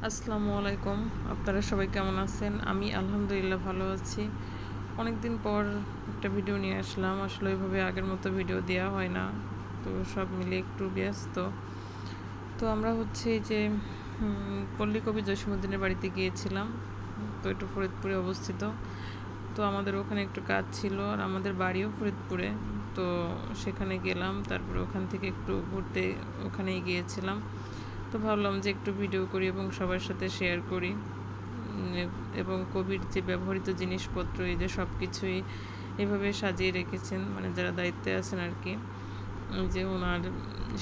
আসসালামু আলাইকুম। আপনারা সবাই কেমন আছেন? আমি আলহামদুলিল্লাহ ভালো আছি। অনেকদিন পর একটা ভিডিও নিয়ে আসলাম। আসলে ওইভাবে আগের মতো ভিডিও দেওয়া হয় না। তো সব মিলিয়ে একটু ব্যস্ত। তো আমরা হচ্ছে এই যে পল্লী কবি জসীমউদ্দিনের বাড়িতে গিয়েছিলাম। তো একটু ফরিদপুরে অবস্থিত। তো আমাদের ওখানে একটু কাজ ছিল আর আমাদের বাড়িও ফরিদপুরে। তো সেখানে গেলাম। তারপরে ওখান থেকে একটু ঘুরতে ওখানেই গিয়েছিলাম। তো ভাবলাম যে একটু ভিডিও করি এবং সবার সাথে শেয়ার করি। এবং কবির যে ব্যবহৃত জিনিসপত্র এই যে সব কিছুই এভাবে সাজিয়ে রেখেছেন, মানে যারা দায়িত্বে আছেন আর কি। যে ওনার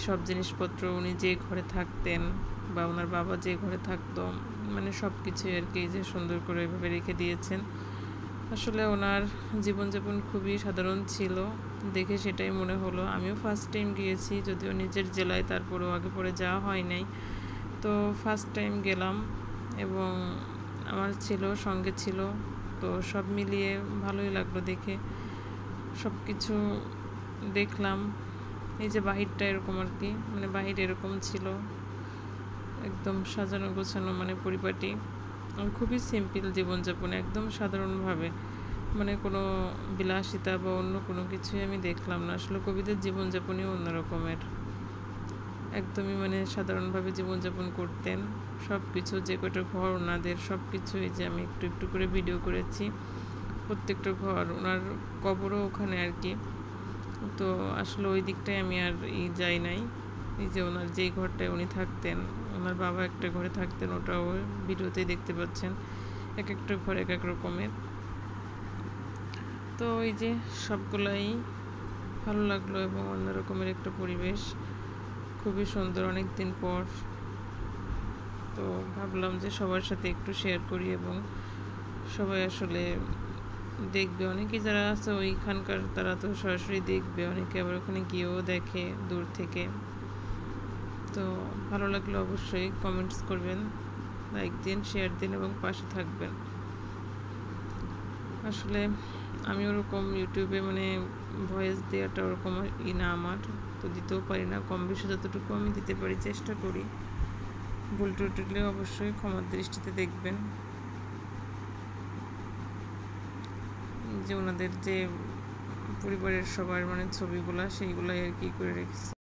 সব জিনিসপত্র উনি যে ঘরে থাকতেন বা ওনার বাবা যে ঘরে থাকতো, মানে সব কিছুই আর কি যে সুন্দর করে এভাবে রেখে দিয়েছেন। আসলে ওনার জীবনযাপন খুবই সাধারণ ছিল, দেখে সেটাই মনে হলো। আমিও ফার্স্ট টাইম গিয়েছি, যদিও নিজের জেলায়, তারপরেও আগে পরে যাওয়া হয় নাই। তো ফার্স্ট টাইম গেলাম এবং আমার সঙ্গে ছিল। তো সব মিলিয়ে ভালোই লাগলো দেখে, সব কিছু দেখলাম। এই যে বাহিরটা এরকম আর কি, মানে বাহির এরকম ছিল, একদম সাজানো গোছানো, মানে পরিপাটি। খুবই সিম্পল জীবনযাপন, একদম সাধারণভাবে, মানে কোনো বিলাসিতা বা অন্য কোনো কিছুই আমি দেখলাম না। আসলে কবিদের জীবনযাপনই অন্য রকমের, একদমই মানে সাধারণভাবে জীবনযাপন করতেন। সব কিছু, যে কটা ঘর ওনাদের, সব কিছুই যে আমি একটু একটু করে ভিডিও করেছি। প্রত্যেকটা ঘর, ওনার কবরও ওখানে আর কি। তো আসলে ওই দিকটায় আমি আর যাই নাই। এই যে ওনার যেই ঘরটায় উনি থাকতেন, ওনার বাবা একটা ঘরে থাকতেন, ওটাও ভিডিওতেই দেখতে পাচ্ছেন। এক একটা ঘর এক এক রকমের। তো এই যে সবগুলাই ভালো লাগলো এবং অন্য রকমের একটা পরিবেশ, খুবই সুন্দর। অনেক দিন পর তো ভাবলাম যে সবার সাথে একটু শেয়ার করি এবং সবাই আসলে দেখবে। অনেকেই যারা আছে ওইখানকার তারা তো সরাসরি দেখবে, অনেকে আবার ওখানে গিয়েও দেখে দূর থেকে। তো ভালো লাগলে অবশ্যই কমেন্টস করবেন, লাইক দিন, শেয়ার দিন এবং পাশে থাকবেন। আসলে আমি ওরকম ইউটিউবে মানে ভয়েস দেওয়াটা ওরকম না আমার, তো দিতেও পারি না। কম বেশি যতটুকু আমি দিতে পারি চেষ্টা করি। ভুল ত্রুটি অবশ্যই ক্ষমার দৃষ্টিতে দেখবেন। যে ওনাদের যে পরিবারের সবার মানে ছবিগুলা, সেইগুলাই আর কি করে রেখেছি।